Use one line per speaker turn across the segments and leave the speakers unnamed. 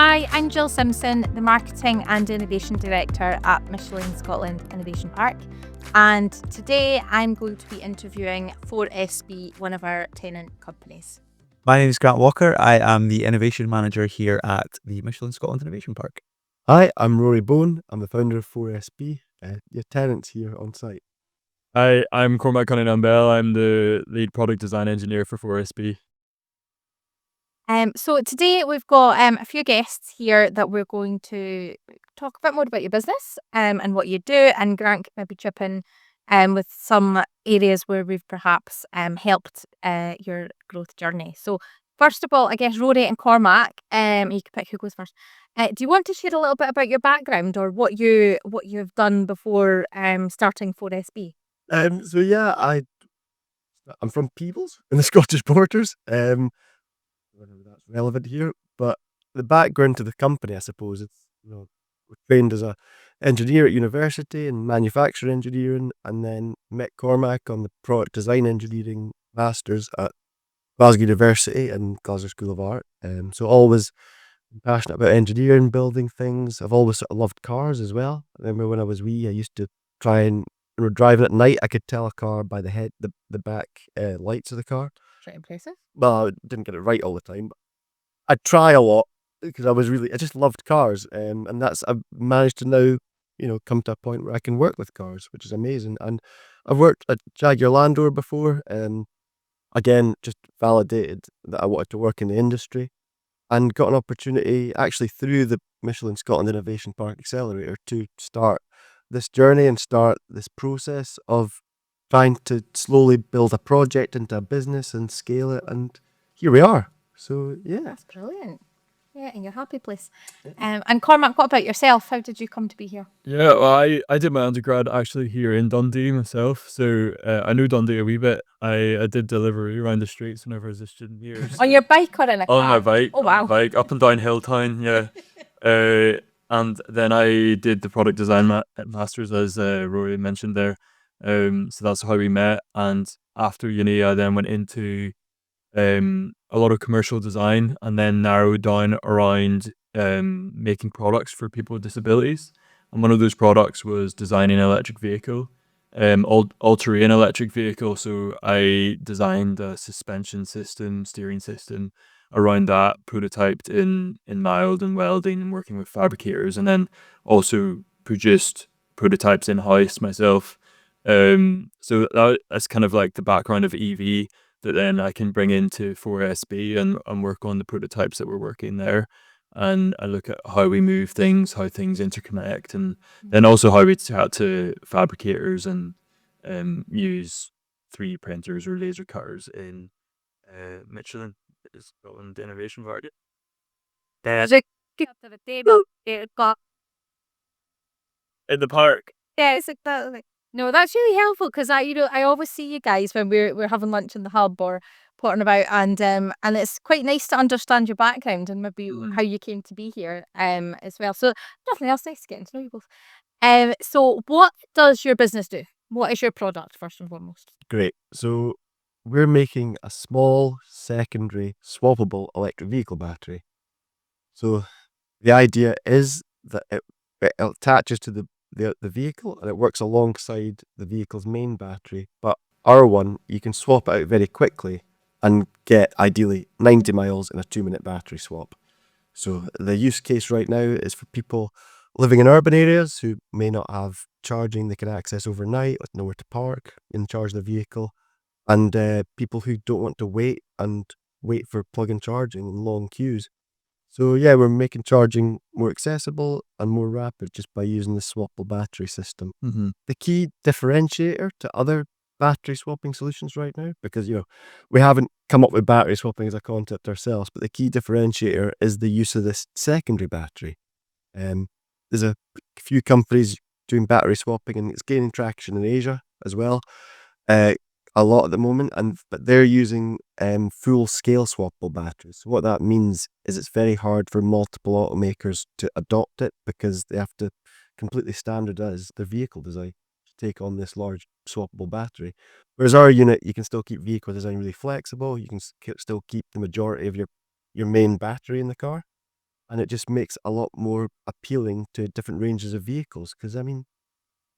Hi, I'm Jill Simpson, the Marketing and Innovation Director at Michelin Scotland Innovation Park. And today I'm going to be interviewing 4SB, one of our tenant companies.
My name is Grant Walker. I am the Innovation Manager here at the Michelin Scotland Innovation Park.
Hi, I'm Rory Bone. I'm the founder of 4SB, your tenants here on site.
Hi, I'm Cormac Cunningham-Bell. I'm the lead product design engineer for 4SB.
So today we've got a few guests here that we're going to talk a bit more about your business and what you do, and Grant can maybe chip in with some areas where we've perhaps helped your growth journey. So first of all, I guess Rory and Cormac, you can pick who goes first. Do you want to share a little bit about your background or what you've done before starting 4SB?
I'm from Peebles in the Scottish Borders. I don't know if that's relevant here, but the background to the company, I suppose, it's we're trained as a engineer at university in manufacturing engineering, and then met Cormac on the product design engineering masters at Glasgow University and Glasgow School of Art. So always been passionate about engineering, building things. I've always sort of loved cars as well. I remember when I was wee, I used to try and when we're driving at night, I could tell a car by the back lights of the car.
Pretty impressive.
Well, I didn't get it right all the time, but I'd try a lot because I just loved cars. And I've managed to now, come to a point where I can work with cars, which is amazing. And I've worked at Jaguar Land Rover before, again, just validated that I wanted to work in the industry, and got an opportunity actually through the Michelin Scotland Innovation Park Accelerator to start this journey and start this process of trying to slowly build a project into a business and scale it, and here we are. So yeah.
That's brilliant. Yeah, in your happy place. And Cormac, what about yourself? How did you come to be here?
Yeah, well, I did my undergrad actually here in Dundee myself, so I knew Dundee a wee bit. I did delivery around the streets whenever I was a student here.
On your bike or in a car?
On my bike.
Oh, wow.
On my bike, up and down Hilltown, yeah. And then I did the product design masters, as Rory mentioned there. So that's how we met. And after uni, I then went into a lot of commercial design, and then narrowed down around making products for people with disabilities. And one of those products was designing an electric vehicle, all-terrain electric vehicle. So I designed a suspension system, steering system around that, prototyped in mild and welding and working with fabricators, and then also produced prototypes in-house myself. So that's kind of like the background of EV that then I can bring into 4SB and work on the prototypes that we're working there. And I look at how we move things, how things interconnect, and then also how we chat to fabricators and use 3D printers or laser cutters in Michelin Scotland Innovation Park. In the park.
Yeah, it's like that. No, that's really helpful because I always see you guys when we're having lunch in the hub or potting about, and it's quite nice to understand your background and maybe how you came to be here as well. So definitely, that's nice to get to know you both. So what does your business do? What is your product first and foremost?
Great. So we're making a small secondary swappable electric vehicle battery. So the idea is that it attaches to the vehicle and it works alongside the vehicle's main battery. But our one, you can swap it out very quickly and get ideally 90 miles in a 2-minute battery swap. So the use case right now is for people living in urban areas who may not have charging they can access overnight, with nowhere to park and charge their vehicle, and people who don't want to wait for plug-in charging in long queues. So yeah, we're making charging more accessible and more rapid just by using the swappable battery system.
Mm-hmm.
The key differentiator to other battery swapping solutions right now, because we haven't come up with battery swapping as a concept ourselves, but the key differentiator is the use of this secondary battery. There's a few companies doing battery swapping, and it's gaining traction in Asia as well. A lot at the moment, but they're using full scale swappable batteries. So what that means is it's very hard for multiple automakers to adopt it because they have to completely standardize their vehicle design to take on this large swappable battery. Whereas our unit, you can still keep vehicle design really flexible. You can still keep the majority of your main battery in the car, and it just makes a lot more appealing to different ranges of vehicles. Because I mean,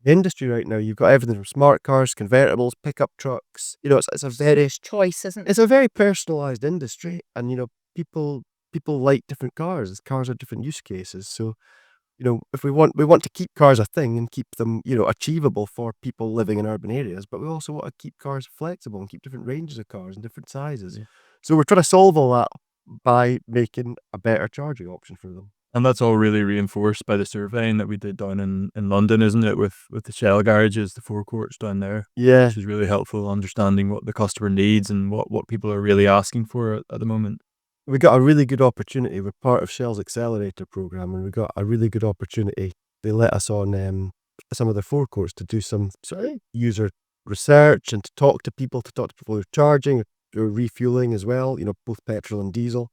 the industry right now, you've got everything from smart cars, convertibles, pickup trucks. It's a very
Choice, isn't it?
it's a very personalized industry, and people like different cars. Cars are different use cases. So if we want to keep cars a thing and keep them achievable for people living in urban areas, but we also want to keep cars flexible and keep different ranges of cars and different sizes.
Yeah.
So we're trying to solve all that by making a better charging option for them.
And that's all really reinforced by the surveying that we did down in London, isn't it? With the Shell garages, the forecourts down there,
Yeah,
which is really helpful understanding what the customer needs and what people are really asking for at the moment.
we got a really good opportunity. We're part of Shell's accelerator program, and we got a really good opportunity. They let us on some of their forecourts to do some user research and to talk to people who are charging or refueling as well. Both petrol and diesel.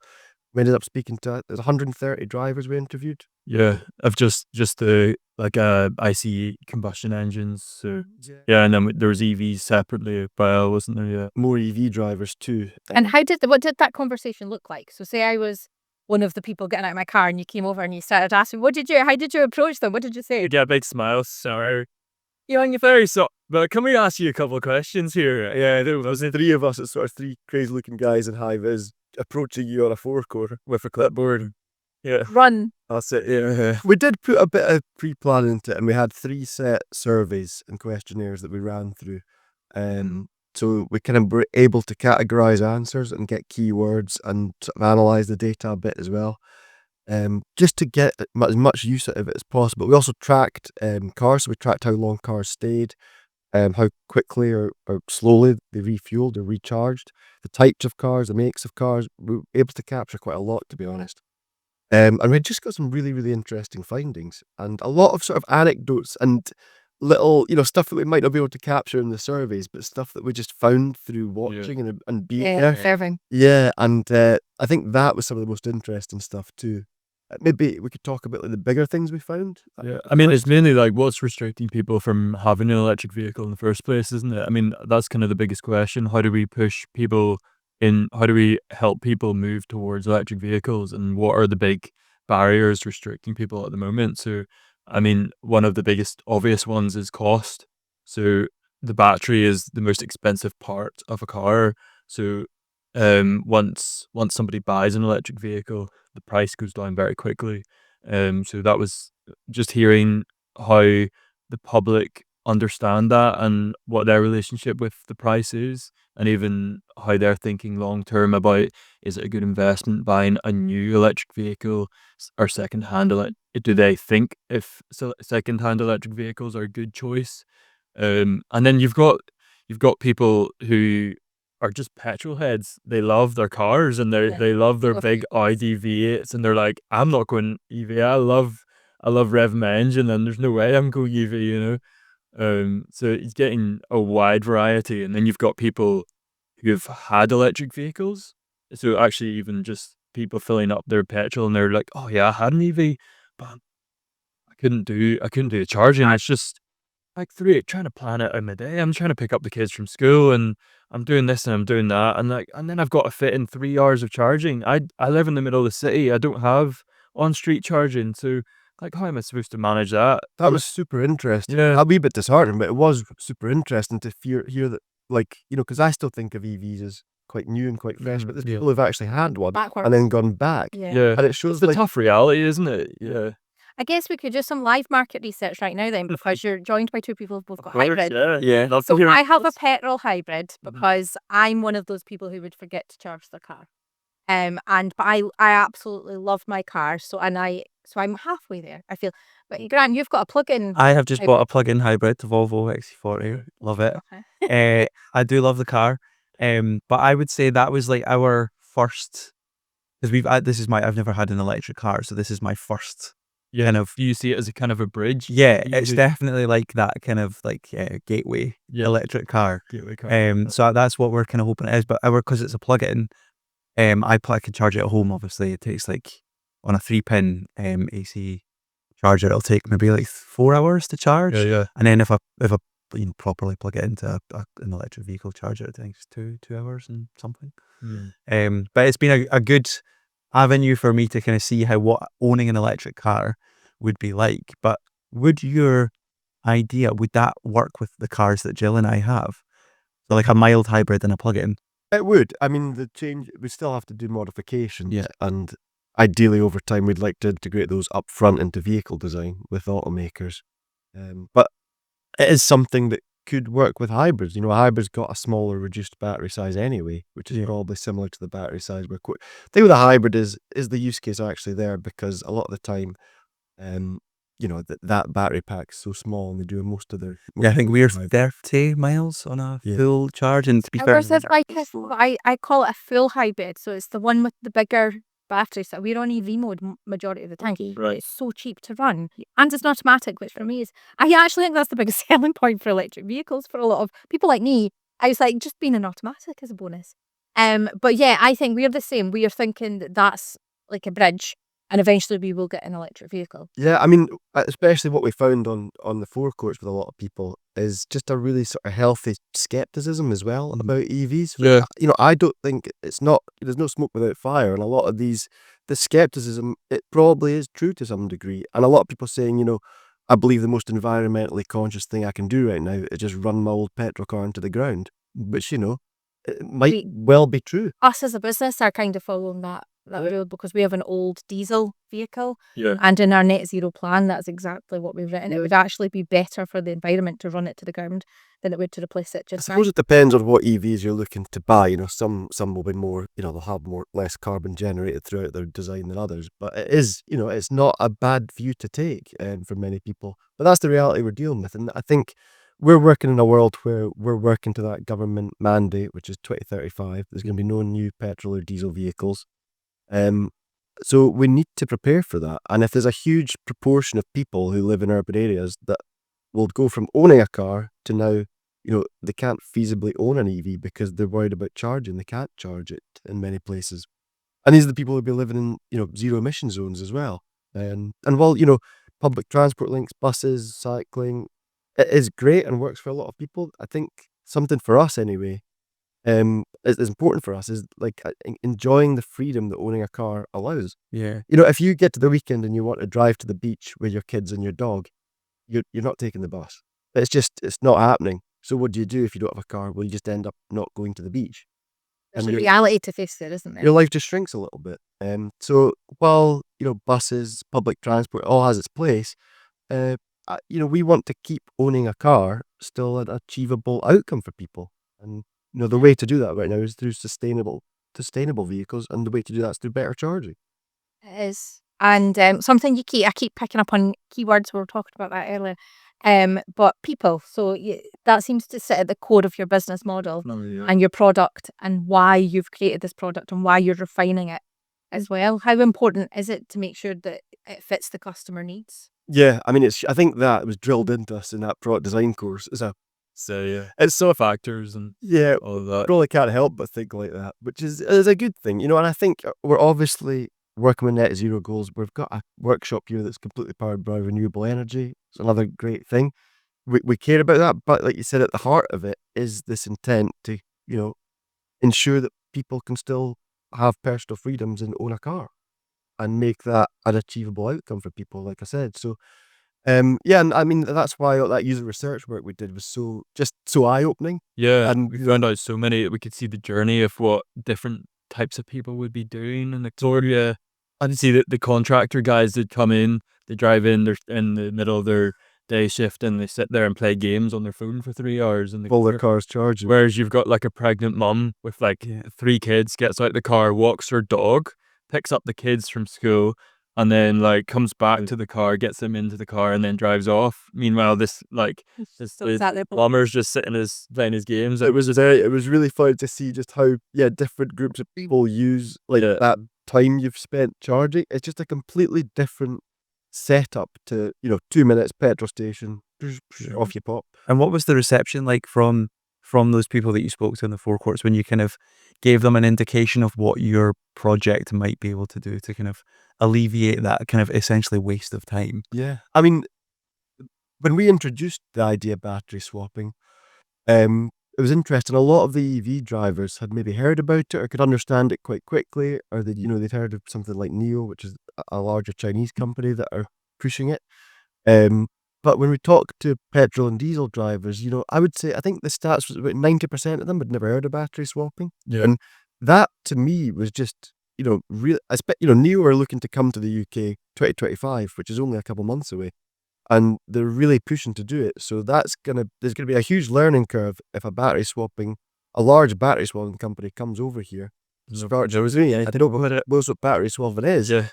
We ended up speaking to there's 130 drivers we interviewed.
Yeah, of just the ICE combustion engines. So yeah, and then there was EVs separately as well, wasn't there? Yeah.
More EV drivers too.
And what did that conversation look like? So say I was one of the people getting out of my car and you came over and you started asking, how did you approach them? What did you say?
You get a big smile. Sorry. You're on your very but can we ask you a couple of questions here? Yeah, there was
Three of us, it's sort of three crazy looking guys in high vis approaching you on a forecourt.
with a clipboard. Yeah.
Run.
That's it, yeah. We did put a bit of pre-plan into it, and we had 3 set surveys and questionnaires that we ran through. So we kind of were able to categorize answers and get keywords and sort of analyze the data a bit as well. Just to get as much use out of it as possible. We also tracked cars, so we tracked how long cars stayed, how quickly or slowly they refueled or recharged, the types of cars, the makes of cars. We were able to capture quite a lot, to be honest. And we just got some really, really interesting findings and a lot of sort of anecdotes and little, stuff that we might not be able to capture in the surveys, but stuff that we just found through watching and being there.
Observing.
Yeah, and I think that was some of the most interesting stuff too. Maybe we could talk about the bigger things we found.
Yeah, I mean, it's mainly like what's restricting people from having an electric vehicle in the first place, isn't it? I mean, that's kind of the biggest question. How do we push people how do we help people move towards electric vehicles, and what are the big barriers restricting people at the moment? So, I mean, one of the biggest obvious ones is cost. So the battery is the most expensive part of a car. So once somebody buys an electric vehicle, the price goes down very quickly. So that was just hearing how the public understand that and what their relationship with the price is, and even how they're thinking long term about, is it a good investment buying a new electric vehicle or second-hand do they think if second-hand electric vehicles are a good choice? And then you've got people who are just petrol heads. They love their cars and they love their big Audi V8s, and they're like, I'm not going EV. I love revving my engine, and there's no way I'm going EV. So it's getting a wide variety, and then you've got people who've had electric vehicles. So actually, even just people filling up their petrol, and they're like, oh yeah, I had an EV, but I couldn't do the charging. It's just like trying to plan it in my day. I'm trying to pick up the kids from school, and I'm doing this and I'm doing that, and then I've got to fit in 3 hours of charging. I live in the middle of the city. I don't have on street charging, so like, how am I supposed to manage that?
That was super interesting.
Yeah.
A wee bit disheartening, but it was super interesting to hear that, because I still think of EVs as quite new and quite fresh, but there's people who've actually had one
Backwards.
and then gone back.
Yeah,
And it shows
it's the tough reality, isn't it? Yeah.
I guess we could do some live market research right now then, because you're joined by two people who've both got hybrid.
Yeah. Love to
So
hear
I
it.
have a petrol hybrid because I'm one of those people who would forget to charge their car. But I absolutely love my car, so I'm halfway there, I feel. But Grant, you've got a plug-in.
I have just
hybrid.
bought a plug-in hybrid, the Volvo XC40. Love it.
Okay.
I do love the car. But I would say that was like our first, because I've never had an electric car, so this is my first kind of.
Do you see it as a kind of a bridge?
Yeah, it's definitely like that kind of like gateway electric car.
Gateway car.
So that's what we're kind of hoping it is. But because it's a plug-in, I can charge it at home. Obviously, it takes like on a 3-pin AC charger, it'll take maybe like 4 hours to charge.
Yeah.
And then if I properly plug it into an electric vehicle charger, I think it's 2 hours and something. But it's been a good avenue for me to kind of see how what owning an electric car would be like. But would your idea, would that work with the cars that Jill and I have? So like a mild hybrid and a plug-in?
It would. I mean, the change, we still have to do modifications.
Yeah.
And ideally, over time, we'd like to integrate those up front into vehicle design with automakers. But it is something that could work with hybrids. A hybrid's got a smaller, reduced battery size anyway, which is probably similar to the battery size we're The thing with a hybrid is the use case actually there, because a lot of the time, that battery pack's so small and they do most of their.
Yeah, I think we're 30 miles on a full charge, and to be fair,
Ours is like I call it a full hybrid, so it's the one with the bigger battery. So we're on EV mode majority of the time.
Right.
It's so cheap to run, and it's an automatic, which for me is, I actually think that's the biggest selling point for electric vehicles for a lot of people like me. I was like, just being an automatic is a bonus. But yeah, I think we're the same. We are thinking that that's like a bridge, and eventually we will get an electric vehicle.
Yeah, I mean, especially what we found on the forecourts with a lot of people is just a really sort of healthy skepticism as well about EVs.
Yeah.
I don't think there's no smoke without fire, and a lot of the skepticism, it probably is true to some degree. And a lot of people saying, I believe the most environmentally conscious thing I can do right now is just run my old petrol car into the ground, which, it might well be true.
Us as a business are kind of following that road because we have an old diesel vehicle,
Yeah.
and in our net zero plan, that's exactly what we've written. It would actually be better for the environment to run it to the ground than it would to replace it
I
just now.
suppose it depends on what EVs you're looking to buy. Some will be more, they'll have less carbon generated throughout their design than others. But it is, it's not a bad view to take for many people. But that's the reality we're dealing with. And I think we're working in a world where we're working to that government mandate, which is 2035. There's going to be no new petrol or diesel vehicles. So we need to prepare for that. And if there's a huge proportion of people who live in urban areas that will go from owning a car to now, they can't feasibly own an EV because they're worried about charging. They can't charge it in many places. And these are the people who'll be living in, zero emission zones as well. And while, public transport links, buses, cycling, it is great and works for a lot of people. I think something for us anyway, is important for us is like enjoying the freedom that owning a car allows.
yeah,
If you get to the weekend and you want to drive to the beach with your kids and your dog, you're not taking the bus. It's not happening. So what do you do if you don't have a car? Well, you just end up not going to the beach.
There's
And
a reality to face there, isn't there?
your life just shrinks a little bit. So while, buses, public transport all has its place, we want to keep owning a car still an achievable outcome for people. And, the way to do that right now is through sustainable vehicles, and the way to do that is through better charging.
It is. And something I keep picking up on keywords, we were talking about that earlier. But people, so that seems to sit at the core of your business model and your product and why you've created this product and why you're refining it as well. How important is it to make sure that it fits the customer needs?
Yeah, I mean, I think that was drilled into us in that product design course.
So yeah, it's so factors and
Yeah,
all of that.
probably can't help but think like that, which is a good thing, And I think we're obviously working with net zero goals. We've got a workshop here that's completely powered by renewable energy. It's another great thing. We care about that, but like you said, at the heart of it is this intent to, ensure that people can still have personal freedoms and own a car, and make that an achievable outcome for people, like I said. So, yeah, and I mean that's why all that user research work we did was so eye-opening.
Yeah,
And
we found out so many. We could see the journey of what different types of people would be doing in Victoria. I could see that the contractor guys that come in, they drive in, they're in the middle of their day shift, and they sit there and play games on their phone for 3 hours, and
all their cars charging.
Whereas you've got like a pregnant mum with like 3 kids, gets out the car, walks her dog, picks up the kids from school, and then like comes back to the car, gets them into the car, and then drives off. Meanwhile, this
So is that the
plumber's just sitting playing his games.
It was really fun to see just how different groups of people use that time you've spent charging. It's just a completely different setup to 2 minutes petrol station, off you pop.
And what was the reception like from those people that you spoke to in the forecourts when you kind of gave them an indication of what your project might be able to do to kind of alleviate that kind of essentially waste of time?
it was interesting. A lot of the EV drivers had maybe heard about it or could understand it quite quickly, or they'd heard of something like NIO, which is a larger Chinese company that are pushing it. But when we talk to petrol and diesel drivers, I would say I think the stats was about 90% of them had never heard of battery swapping,
Yeah.
and that to me was just real. NIO are looking to come to the UK 2025, which is only a couple months away. And they're really pushing to do it. So there's gonna be a huge learning curve if a large battery swapping company comes over here. Starts using it. I don't know what battery swapping is.
Yeah.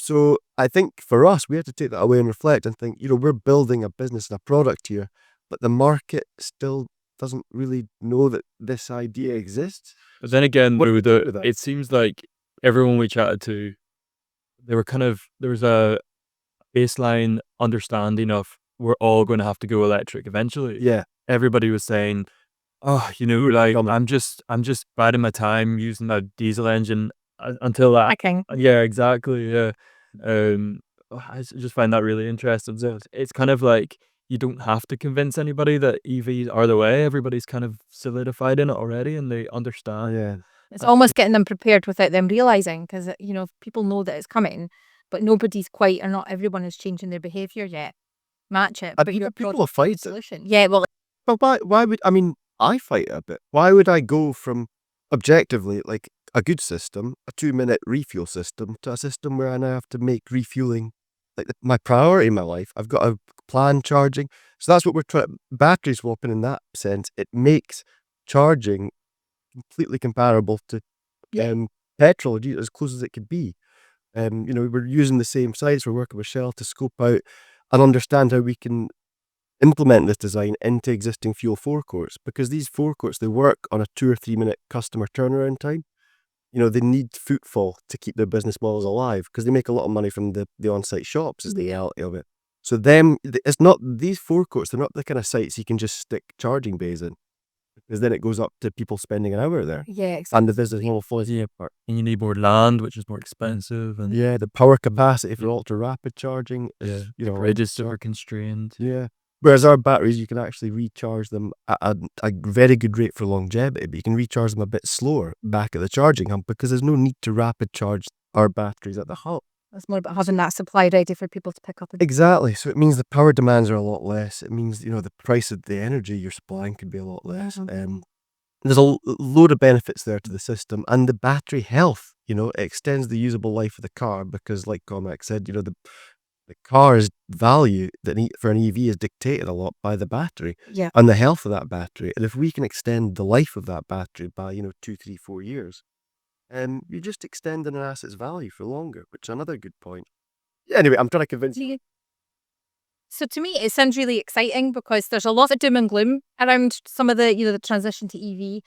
So I think for us, we have to take that away and reflect and think, we're building a business and a product here, but the market still doesn't really know that this idea exists.
But then again,
What do we do with that?
it seems like everyone we chatted to, there was a baseline understanding of we're all going to have to go electric eventually.
Yeah.
Everybody was saying, oh, like
Coming.
I'm just biding my time using a diesel engine until that.
Hacking.
Yeah, exactly. Yeah. I just find that really interesting. So it's kind of like you don't have to convince anybody that EVs are the way. Everybody's kind of solidified in it already, and they understand.
Yeah.
It's almost getting them prepared without them realizing, because people know that it's coming, but nobody's quite, or not everyone is changing their behavior yet. Match it, but your
people
product
will fight it.
solution. Yeah, well,
But why would, I fight it a bit. Why would I go from objectively, like a good system, a 2-minute refuel system, to a system where I now have to make refueling like my priority in my life? I've got to plan charging. So that's what we're trying, battery swapping in that sense. It makes charging completely comparable to petrol, as close as it could be. We're using the same sites, we're working with Shell to scope out and understand how we can implement this design into existing fuel forecourts, because these forecourts, they work on a 2 or 3 minute customer turnaround time. They need footfall to keep their business models alive, because they make a lot of money from the on-site shops, is the reality of it. So it's not, these forecourts, they're not the kind of sites you can just stick charging bays in, because then it goes up to people spending an hour there.
yeah, exactly.
And the business model falls apart.
And you need more land, which is more expensive, and
Yeah, the power capacity for ultra rapid charging is,
bridges super constrained.
Yeah. Whereas our batteries, you can actually recharge them at a very good rate for longevity, but you can recharge them a bit slower back at the charging hub, because there's no need to rapid charge our batteries at the hub.
It's more about having that supply ready for people to pick up.
Exactly. So it means the power demands are a lot less. It means, the price of the energy you're supplying could be a lot less. There's a load of benefits there to the system, and the battery health, it extends the usable life of the car, because like Cormac said, the car's value for an EV is dictated a lot by the battery
Yeah.
and the health of that battery. And if we can extend the life of that battery by, 2, 3, 4 years, you're just extending an asset's value for longer, which is another good point. Yeah, anyway, I'm trying to convince you.
So to me, it sounds really exciting, because there's a lot of doom and gloom around some of the, the transition to EV.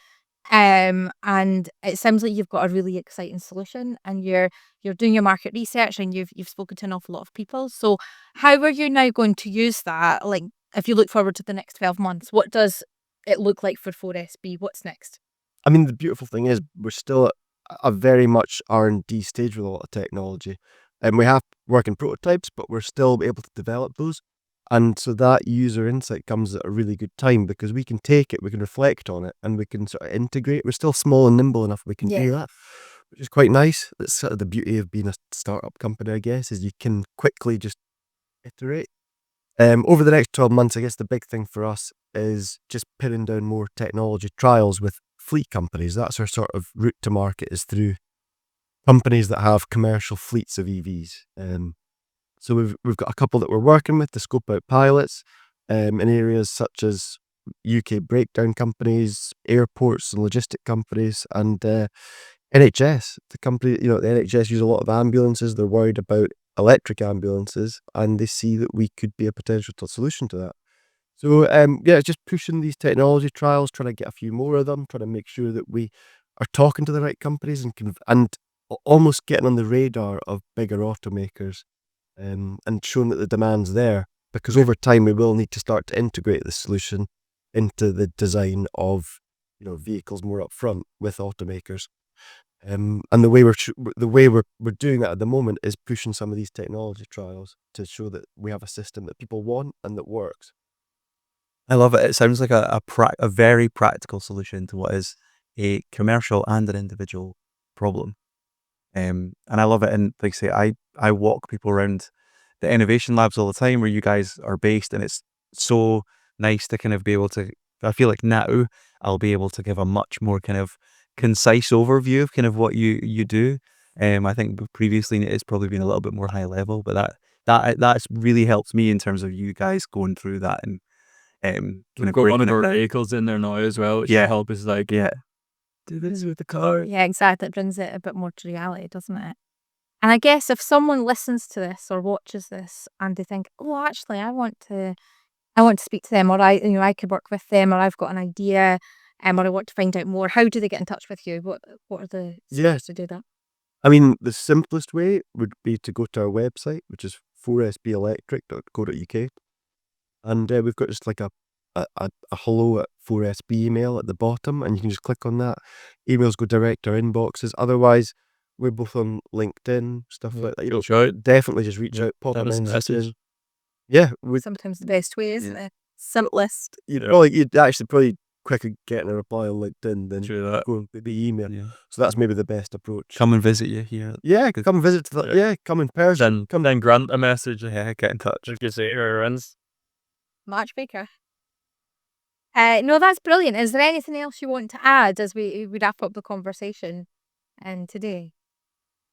And it sounds like you've got a really exciting solution, and you're doing your market research, and you've spoken to an awful lot of people. So how are you now going to use that? Like, if you look forward to the next 12 months, what does it look like for 4SB? What's next?
The beautiful thing is we're still at a very much R&D stage with a lot of technology, and we have working prototypes, but we're still able to develop those. And so that user insight comes at a really good time, because we can take it, we can reflect on it, and we can sort of integrate. We're still small and nimble enough we can do that, which is quite nice. That's sort of the beauty of being a startup company, I guess, is you can quickly just iterate. Over the next 12 months, I guess the big thing for us is just pinning down more technology trials with fleet companies. That's our sort of route to market, is through companies that have commercial fleets of EVs. So we've got a couple that we're working with to scope out pilots in areas such as UK breakdown companies, airports and logistic companies, and NHS. The NHS use a lot of ambulances. They're worried about electric ambulances, and they see that we could be a potential solution to that. So it's just pushing these technology trials, trying to get a few more of them, trying to make sure that we are talking to the right companies and almost getting on the radar of bigger automakers. And showing that the demand's there, because over time we will need to start to integrate the solution into the design of vehicles more upfront with automakers. And the way we're doing that at the moment is pushing some of these technology trials to show that we have a system that people want and that works.
I love it. It sounds like a very practical solution to what is a commercial and an individual problem. And I love it. And like I say, I walk people around the innovation labs all the time where you guys are based, and it's so nice to kind of be able to. I feel like now I'll be able to give a much more kind of concise overview of kind of what you do. I think previously it's probably been a little bit more high level, but that's really helped me in terms of you guys going through that and kind
We've
of
got one
breaking
of
it
our
down.
vehicles in there now as well, which
Yeah.
can help us like
Yeah.
do this with the car.
Yeah, exactly. It brings it a bit more to reality, doesn't it? And I guess if someone listens to this or watches this and they think, oh, actually, I want to speak to them, or I could work with them, or I've got an idea, or I want to find out more. How do they get in touch with you? What are the
Yes.
steps to do that?
I mean, the simplest way would be to go to our website, which is 4sbelectric.co.uk. And we've got just like a hello at 4SB email at the bottom, and you can just click on that. Emails go direct to our inboxes. Otherwise, we're both on LinkedIn, stuff like that.
Reach out.
Definitely just reach
Yeah,
out, pop a
send us a
message
message.
in. Yeah,
Sometimes the best way, isn't it? Simplest.
you'd actually probably quicker getting a reply on LinkedIn than
True that.
going to the email.
Yeah.
So that's maybe the best approach.
Come and visit you here.
Yeah, come visit. Come in person.
Then grant a message.
Yeah, get in touch.
Like you say, our friends.
Matchmaker. No, that's brilliant. Is there anything else you want to add as we wrap up the conversation today?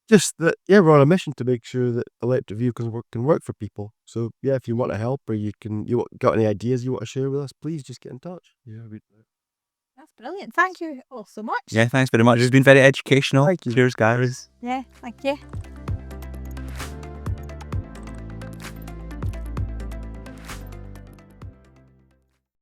Just that, we're on a mission to make sure that electric vehicles can work for people. So yeah, if you want to help or got any ideas you want to share with us, please just get in touch.
Yeah,
That's brilliant. Thank you all so much.
Yeah, thanks very much. It's been very educational.
Thank you.
Cheers, guys.
Yeah, thank you.